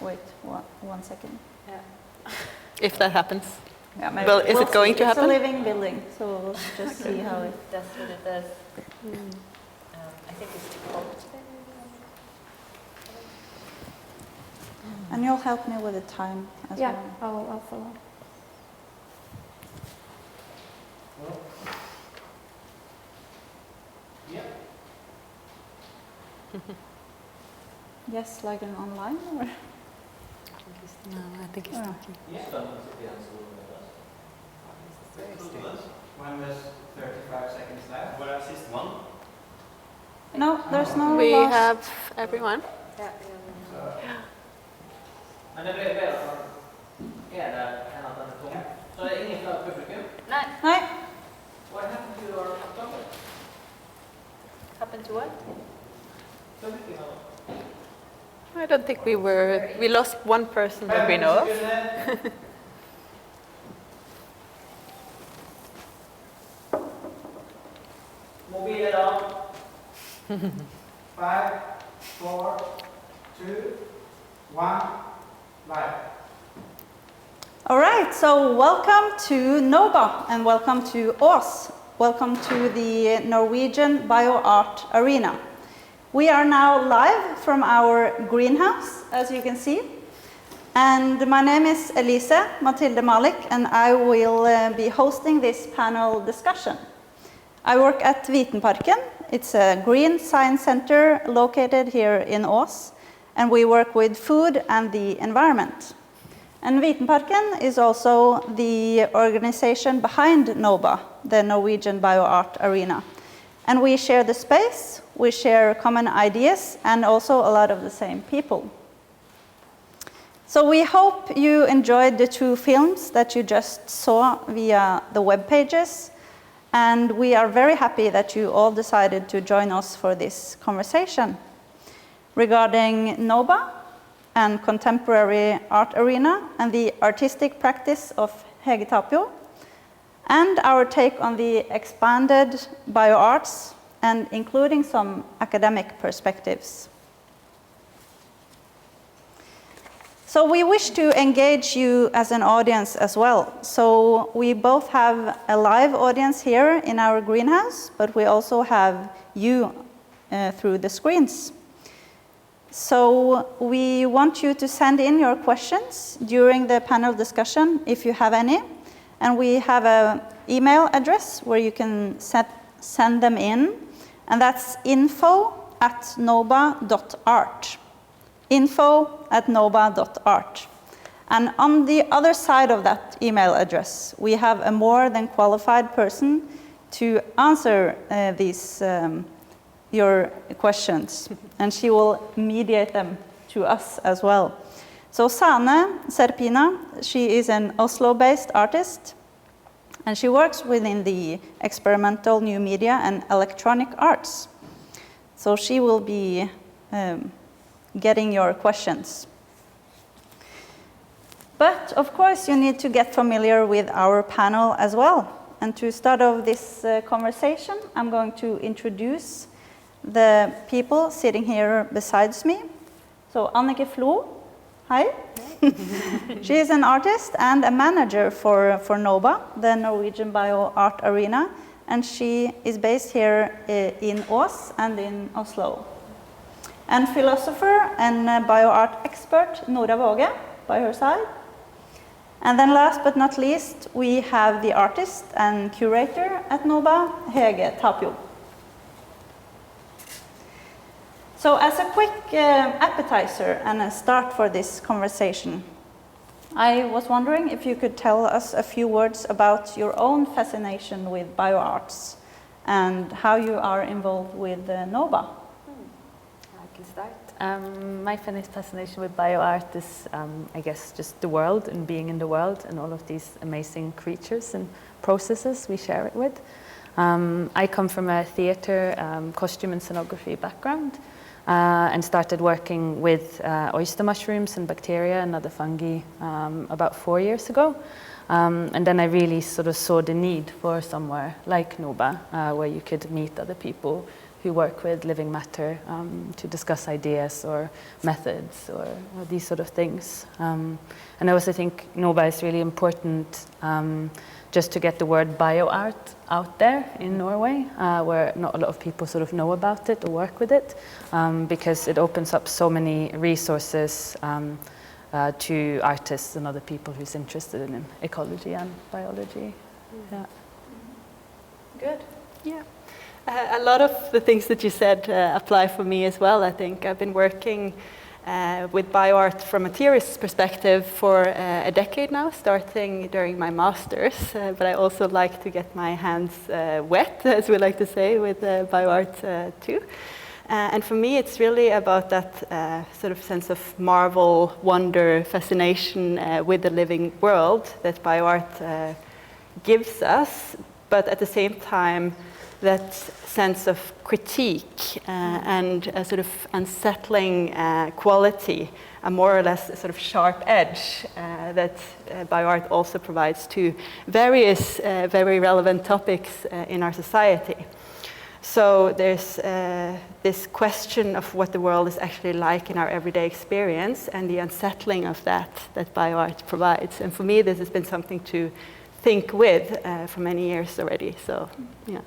wait 1 second. Yeah. If that happens. Yeah, maybe. Well, is it going to happen? It's a living building, so we'll just see how it... That's what it does. I think it's cold today. And you'll help me with the time as well. I'll follow. Yes, like an online or? No, I think it's talking. When there's 35 seconds left. What else is one? No, there's no We last. have everyone. Yeah. Men det blir bedre for er det enn at den er tom. Så det er ingen fra publikum. Nej. Nej. What happened to your laptop? Happened to what? Publikum. I don't think we lost one person that we know of. Mobilen da. 5, 4, 2, 1, live. All right, so welcome to NOBA and welcome to Ås. Welcome to the Norwegian BioArt Arena. We are now live from our greenhouse, as you can see. And my name is Elise Mathilde Malik, and I will be hosting this panel discussion. I work at Vitenparken. It's a green science center located here in Ås, and we work with food and the environment. And Vitenparken is also the organization behind NOBA, the Norwegian BioArt Arena. And we share the space, we share common ideas, and also a lot of the same people. So we hope you enjoyed the 2 films that you just saw via the web pages. And we are very happy that you all decided to join us for this conversation regarding NOBA and contemporary art arena and the artistic practice of Hege Tapio, and our take on the expanded bioarts and including some academic perspectives. So we wish to engage you as an audience as well. So we both have a live audience here in our greenhouse, but we also have you through the screens. So we want you to send in your questions during the panel discussion if you have any. And we have an email address where you can send them in, and that's info@noba.art. info@noba.art. And on the other side of that email address, we have a more than qualified person to answer your questions, and she will mediate them to us as well. So Sane Serpina, she is an Oslo-based artist, and she works within the experimental new media and electronic arts. So she will be getting your questions. But of course you need to get familiar with our panel as well. And to start off this conversation, I'm going to introduce the people sitting here besides me. So Annike Flo, hi. She is an artist and a manager for NOBA, the Norwegian BioArt Arena, and she is based here in Ås and in Oslo. And philosopher and bioart expert Nora Våge by her side. And then last but not least, we have the artist and curator at NOBA, Hege Tapio. So as a quick appetizer and a start for this conversation, I was wondering if you could tell us a few words about your own fascination with bioarts and how you are involved with NOBA. I can start. My fascination with bioart is, I guess, just the world and being in the world and all of these amazing creatures and processes we share it with. I come from a theatre, costume and scenography background, and started working with oyster mushrooms and bacteria and other fungi about 4 years ago. And then I really sort of saw the need for somewhere like NOBA, where you could meet other people we work with living matter to discuss ideas or methods or these sort of things. And I also think NOBA is really important just to get the word bioart out there in Norway, where not a lot of people sort of know about it or work with it, because it opens up so many resources to artists and other people who's interested in ecology and biology. Yeah. Good. Yeah. A lot of the things that you said apply for me as well, I think. I've been working with bioart from a theorist's perspective for a decade now, starting during my master's, but I also like to get my hands wet, as we like to say, with bioart too. And for me, it's really about that sort of sense of marvel, wonder, fascination with the living world that bioart gives us, but at the same time, that sense of critique and a sort of unsettling quality, a more or less sort of sharp edge that bioart also provides to various very relevant topics in our society. So there's this question of what the world is actually like in our everyday experience and the unsettling of that bioart provides. And for me, this has been something to think with for many years already. So, yeah.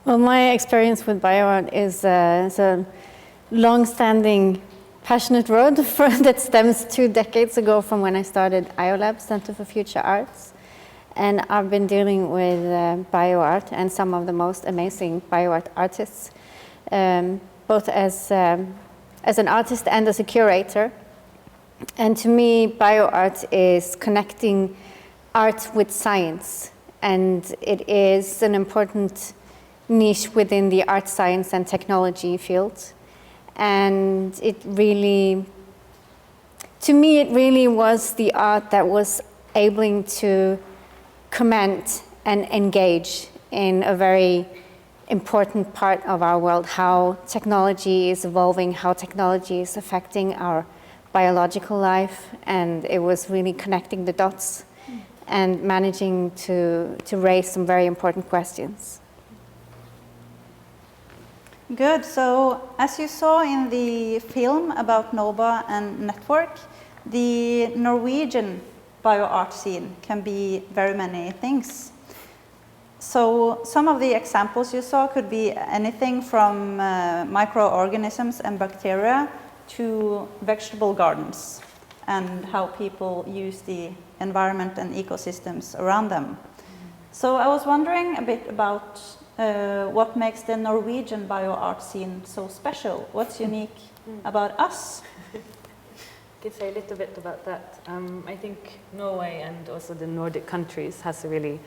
Well, my experience with bioart is a long-standing, passionate road that stems 2 decades ago from when I started IOLAB, Center for Future Arts. And I've been dealing with bioart and some of the most amazing bioart artists, both as an artist and as a curator. And to me, bioart is connecting art with science. And it is an important niche within the art, science, and technology field. And it really, to me, it really was the art that was able to comment and engage in a very important part of our world, how technology is evolving, how technology is affecting our biological life, and it was really connecting the dots and managing to raise some very important questions. Good. So, as you saw in the film about NOBA and network, the Norwegian bioart scene can be very many things. So, some of the examples you saw could be anything from microorganisms and bacteria to vegetable gardens and how people use the environment and ecosystems around them. So, I was wondering a bit about what makes the Norwegian bioart scene so special? What's unique about us? I could say a little bit about that. I think Norway and also the Nordic countries has a really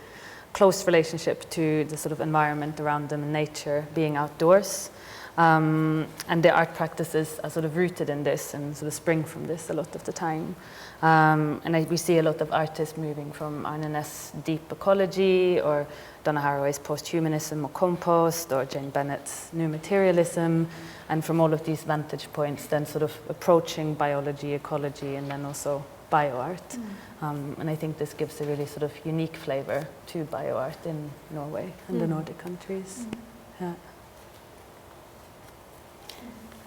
close relationship to the sort of environment around them and nature, being outdoors. And their art practices are sort of rooted in this and sort of spring from this a lot of the time. And we see a lot of artists moving from Arne Næss' deep ecology, or Donna Haraway's post-humanism or compost, or Jane Bennett's new materialism, and from all of these vantage points then sort of approaching biology, ecology, and then also bioart. And I think this gives a really sort of unique flavor to bioart in Norway and the Nordic countries. Yeah.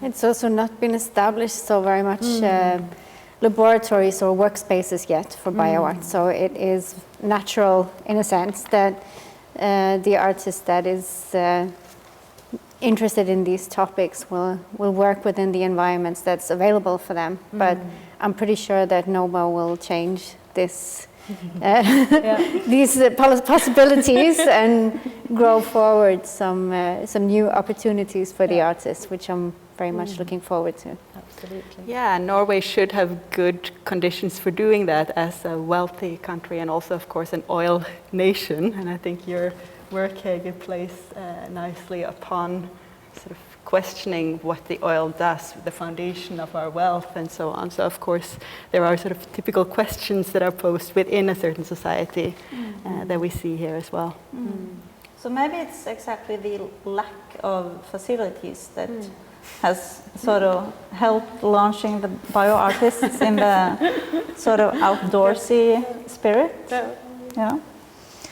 It's also not been established so very much laboratories or workspaces yet for bioart. So it is natural in a sense that the artist that is interested in these topics will work within the environments that's available for them. But I'm pretty sure that NOBA will change this, these possibilities and grow forward some new opportunities for the artists, which I'm very much looking forward to. Absolutely. Yeah, Norway should have good conditions for doing that as a wealthy country and also, of course, an oil nation. And I think your work, Hege, plays nicely upon sort of questioning what the oil does with the foundation of our wealth and so on. So, of course, there are sort of typical questions that are posed within a certain society that we see here as well. So maybe it's exactly the lack of facilities that has sort of helped launching the bioartists in the sort of outdoorsy spirit. Yeah.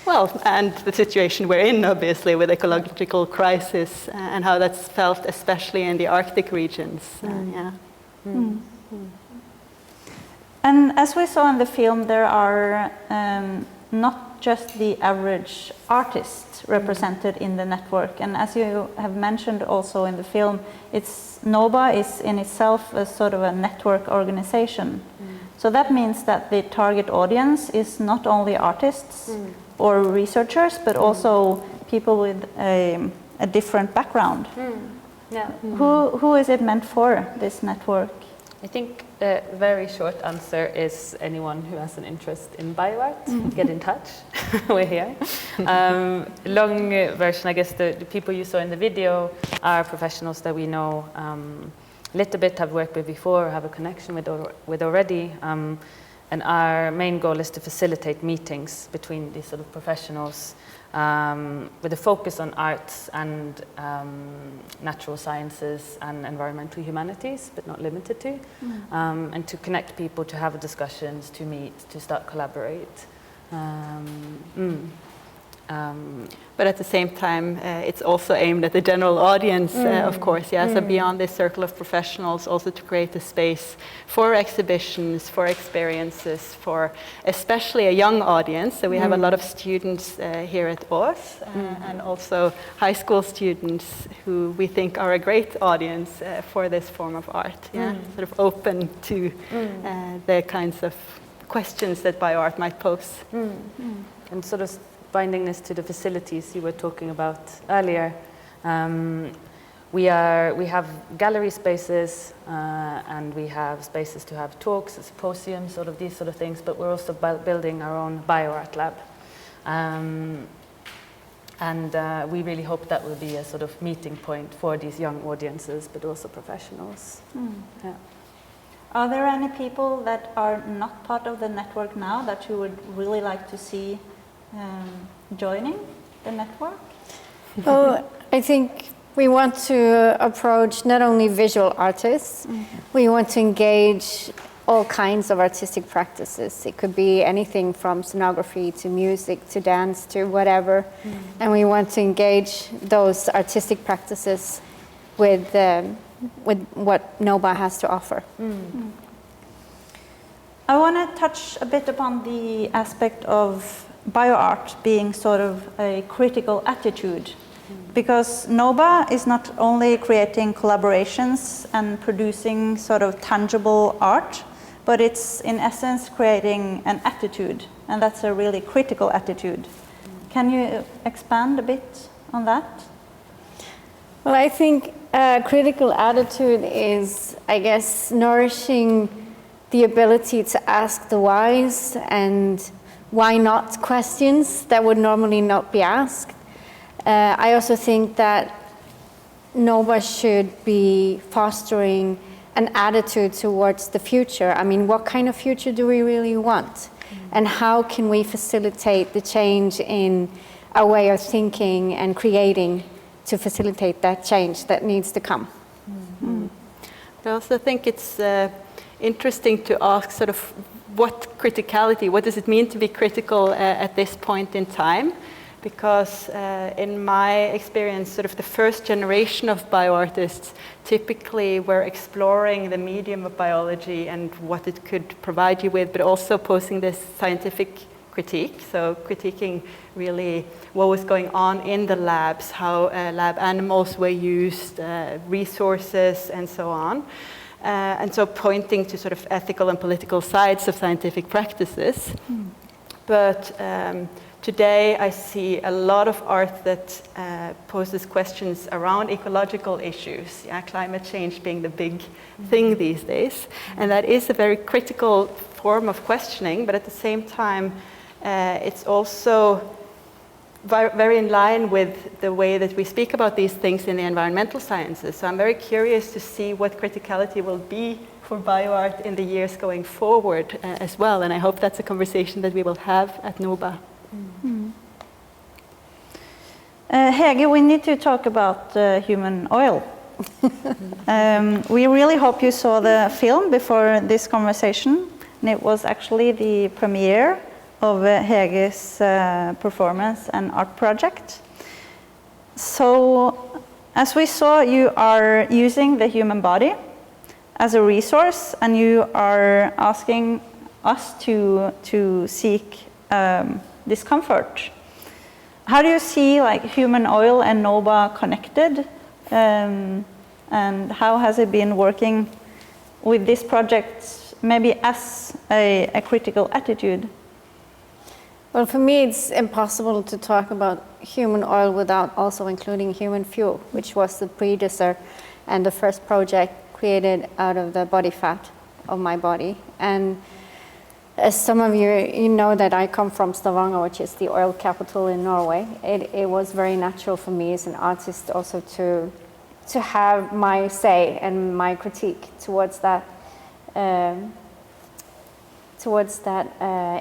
Well, and the situation we're in, obviously, with ecological crisis and how that's felt, especially in the Arctic regions. Yeah. And as we saw in the film, there are not just the average artists represented in the network. And as you have mentioned also in the film, NOBA is in itself a sort of a network organization. So that means that the target audience is not only artists or researchers, but also people with a different background. Yeah. Who is it meant for, this network? I think the very short answer is anyone who has an interest in bioart, get in touch. We're here. Long version, I guess the people you saw in the video are professionals that we know a little bit, have worked with before, have a connection with already. And our main goal is to facilitate meetings between these sort of professionals with a focus on arts and natural sciences and environmental humanities, but not limited to, and to connect people, to have discussions, to meet, to start collaborate. But at the same time, it's also aimed at the general audience, of course, yeah. So beyond this circle of professionals, also to create a space for exhibitions, for experiences, for especially a young audience. So we have a lot of students here at Ås, and also high school students who we think are a great audience for this form of art, yeah. Sort of open to the kinds of questions that bioart might pose. And sort of binding this to the facilities you were talking about earlier, we have gallery spaces and we have spaces to have talks, symposiums, sort of these sort of things, but we're also building our own bioart lab. And we really hope that will be a sort of meeting point for these young audiences, but also professionals. Yeah. Are there any people that are not part of the network now that you would really like to see joining the network? Oh, I think we want to approach not only visual artists, we want to engage all kinds of artistic practices. It could be anything from scenography to music to dance to whatever. And we want to engage those artistic practices with what NOBA has to offer. I want to touch a bit upon the aspect of bioart being sort of a critical attitude, because NOBA is not only creating collaborations and producing sort of tangible art, but it's in essence creating an attitude, and that's a really critical attitude. Can you expand a bit on that? Well, I think a critical attitude is, I guess, nourishing the ability to ask the whys and why not questions that would normally not be asked. I also think that NOBA should be fostering an attitude towards the future. I mean, what kind of future do we really want? And how can we facilitate the change in our way of thinking and creating to facilitate that change that needs to come? I also think it's interesting to ask sort of what does it mean to be critical at this point in time? Because in my experience, sort of the first generation of bioartists typically were exploring the medium of biology and what it could provide you with, but also posing this scientific critique, so critiquing really what was going on in the labs, how lab animals were used, resources, and so on. And so pointing to sort of ethical and political sides of scientific practices. But today I see a lot of art that poses questions around ecological issues, climate change being the big thing these days. And that is a very critical form of questioning, but at the same time, it's also very in line with the way that we speak about these things in the environmental sciences. So I'm very curious to see what criticality will be for bioart in the years going forward as well. And I hope that's a conversation that we will have at NOBA. Hege, we need to talk about human oil. We really hope you saw the film before this conversation. And it was actually the premiere of Hege's performance and art project. So, as we saw, you are using the human body as a resource, and you are asking us to seek discomfort. How do you see like human oil and NOBA connected, and how has it been working with this project, maybe as a critical attitude? Well, for me, it's impossible to talk about human oil without also including human fuel, which was the predecessor and the first project created out of the body fat of my body. And as some of you know that I come from Stavanger, which is the oil capital in Norway. It was very natural for me as an artist also to have my say and my critique towards that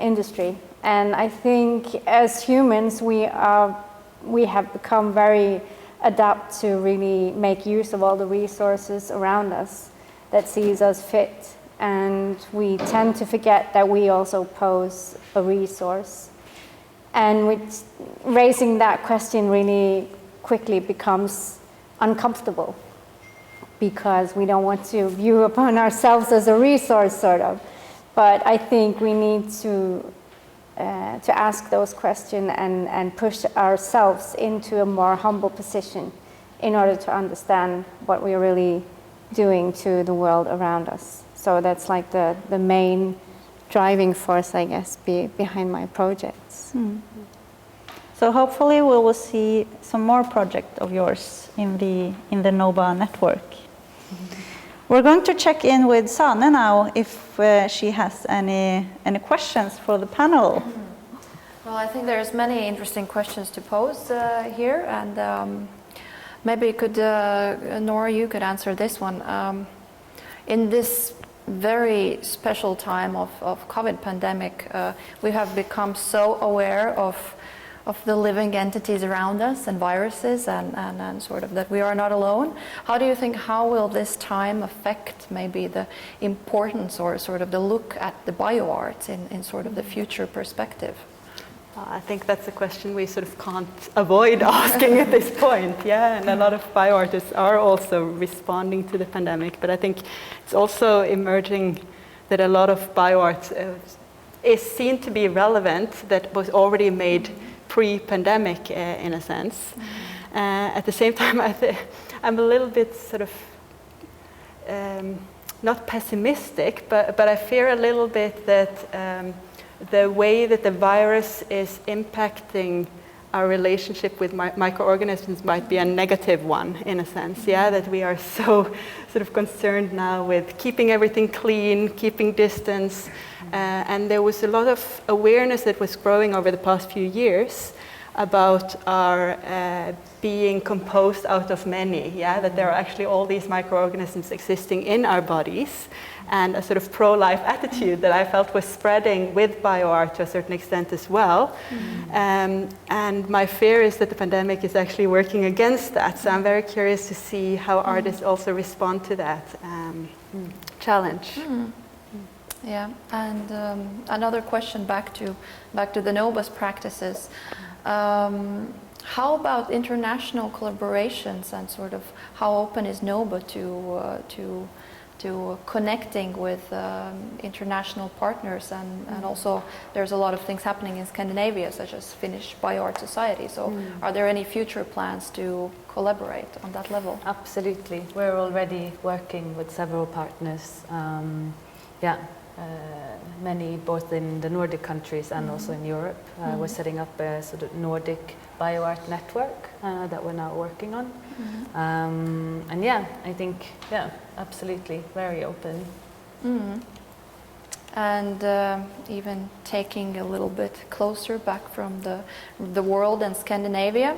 industry. And I think as humans, we have become very adept to really make use of all the resources around us that sees us fit. And we tend to forget that we also pose a resource. And with raising that question really quickly becomes uncomfortable because we don't want to view upon ourselves as a resource, sort of. But I think we need to ask those questions and push ourselves into a more humble position in order to understand what we're really doing to the world around us. So that's like the main driving force, I guess, behind my projects. So hopefully we will see some more projects of yours in the NOBA network. We're going to check in with Sane now if she has any questions for the panel. Well, I think there's many interesting questions to pose here, and maybe Nora, you could answer this one. In this very special time of COVID pandemic, we have become so aware of the living entities around us and viruses and sort of that we are not alone. How do you think, how will this time affect maybe the importance or sort of the look at the bioart in sort of the future perspective? I think that's a question we sort of can't avoid asking at this point, yeah, and a lot of bioartists are also responding to the pandemic, but I think it's also emerging that a lot of bioart is seen to be relevant that was already made pre-pandemic in a sense. At the same time, I'm a little bit sort of, not pessimistic, but I fear a little bit that the way that the virus is impacting our relationship with microorganisms might be a negative one in a sense, yeah, that we are so sort of concerned now with keeping everything clean, keeping distance, and there was a lot of awareness that was growing over the past few years about our being composed out of many, yeah, that there are actually all these microorganisms existing in our bodies, and a sort of pro-life attitude that I felt was spreading with bioart to a certain extent as well. And my fear is that the pandemic is actually working against that, so I'm very curious to see how artists also respond to that challenge. Yeah, and another question back to the NOBA's practices. How about international collaborations and sort of how open is NOBA to connecting with international partners, and also there's a lot of things happening in Scandinavia, such as Finnish Bioart Society. So are there any future plans to collaborate on that level? Absolutely. We're already working with several partners. Many both in the Nordic countries and also in Europe. We're setting up a sort of Nordic bioart network that we're now working on. And yeah, I think, yeah, absolutely, very open. And even taking a little bit closer back from the world and Scandinavia,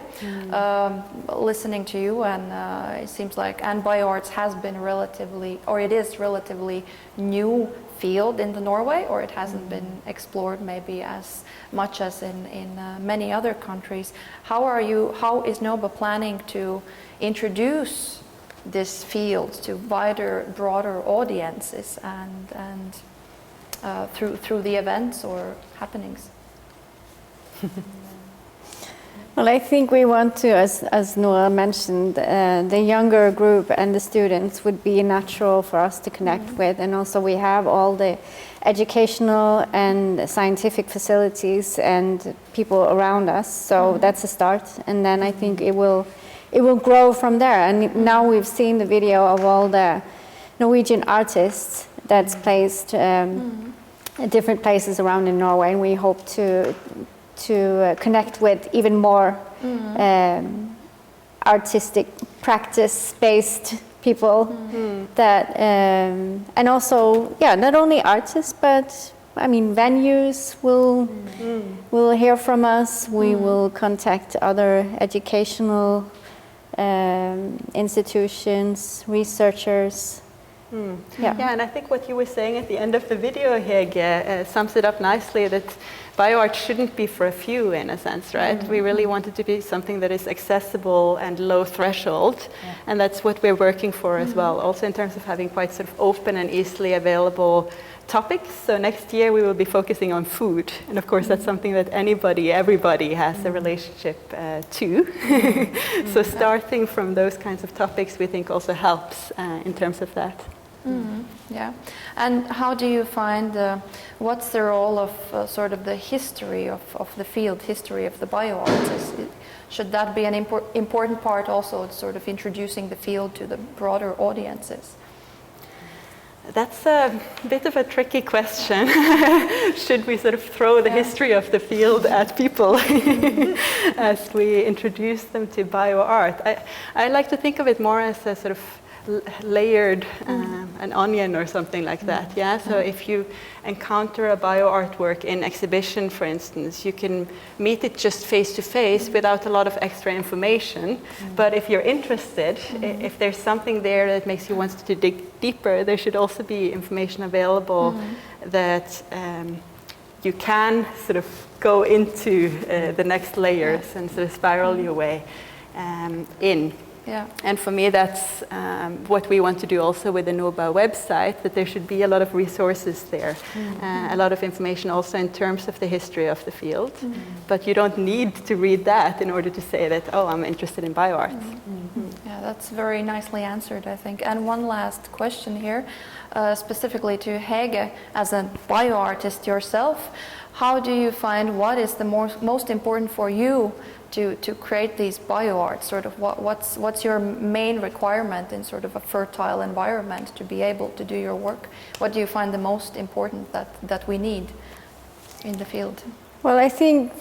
listening to you, and it seems like, and bioarts has been relatively, or it is relatively new field in Norway, or it hasn't been explored maybe as much as in many other countries. How is NOBA planning to introduce this field to wider, broader audiences and through the events or happenings? Well, I think we want to, as Noah mentioned, the younger group and the students would be natural for us to connect with. And also we have all the educational and scientific facilities and people around us. So that's a start. And then I think it will grow from there. And now we've seen the video of all the Norwegian artists that's placed at different places around in Norway. And we hope to connect with even more artistic practice-based people that, and also, not only artists, but I mean, venues will hear from us. We will contact other educational institutions, researchers. Yeah, and I think what you were saying at the end of the video, Hege, sums it up nicely, that bioart shouldn't be for a few, in a sense, right? We really want it to be something that is accessible and low threshold, and that's what we're working for as well, also in terms of having quite sort of open and easily available topics. So next year we will be focusing on food, and of course that's something that everybody has a relationship to. So starting from those kinds of topics we think also helps in terms of that. Yeah, and how do you find, what's the role of sort of the history of the field, history of the bioart? Should that be an important part also, sort of introducing the field to the broader audiences? That's a bit of a tricky question. Should we sort of throw the history of the field at people as we introduce them to bioart? I like to think of it more as a sort of layered an onion or something like that. Yeah. So if you encounter a bioartwork in exhibition, for instance, you can meet it just face to face without a lot of extra information. But if you're interested, if there's something there that makes you want to dig deeper, there should also be information available that you can sort of go into the next layers and sort of spiral your way in. Yeah. And for me, that's what we want to do also with the NOBA website, that there should be a lot of resources there, a lot of information also in terms of the history of the field. But you don't need to read that in order to say that, oh, I'm interested in bioart. Yeah, that's very nicely answered, I think. And one last question here, specifically to Hege, as a bioartist yourself, how do you find what is the most important for you to create these bioarts? Sort of what's your main requirement in sort of a fertile environment to be able to do your work? What do you find the most important that we need in the field? Well, I think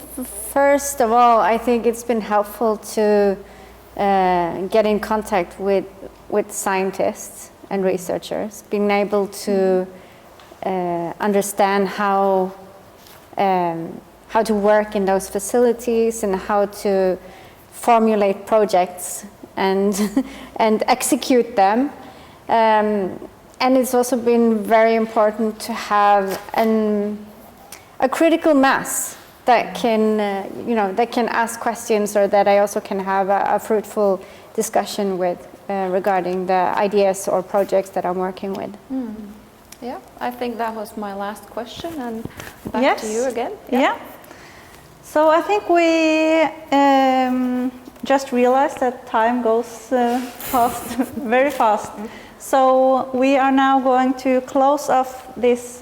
first of all, I think it's been helpful to get in contact with scientists and researchers, being able to understand how to work in those facilities and how to formulate projects and execute them. And it's also been very important to have a critical mass that can, that can ask questions, or that I also can have a fruitful discussion with regarding the ideas or projects that I'm working with. Yeah, I think that was my last question, and back to you again. Yeah. So I think we just realized that time goes fast, very fast. So we are now going to close off this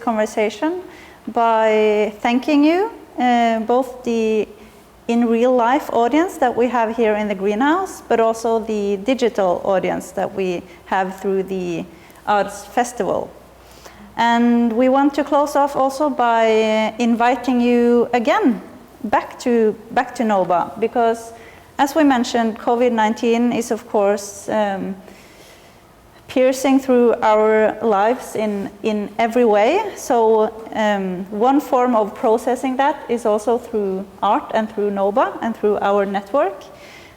conversation by thanking you, both the in real life audience that we have here in the greenhouse, but also the digital audience that we have through the Arts Festival. And we want to close off also by inviting you again back to NOBA, because as we mentioned, COVID-19 is of course piercing through our lives in every way. So one form of processing that is also through art and through NOBA and through our network.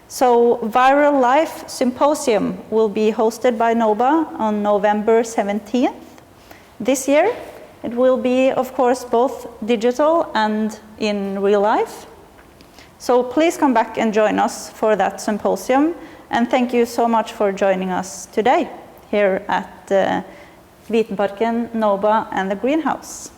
So Viral Life Symposium will be hosted by NOBA on November 17th this year. It will be, of course, both digital and in real life. So please come back and join us for that symposium. And thank you so much for joining us today here at Vitenparken, NOBA and the Greenhouse.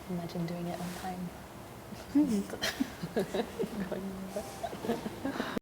Imagine doing it on time. Going over.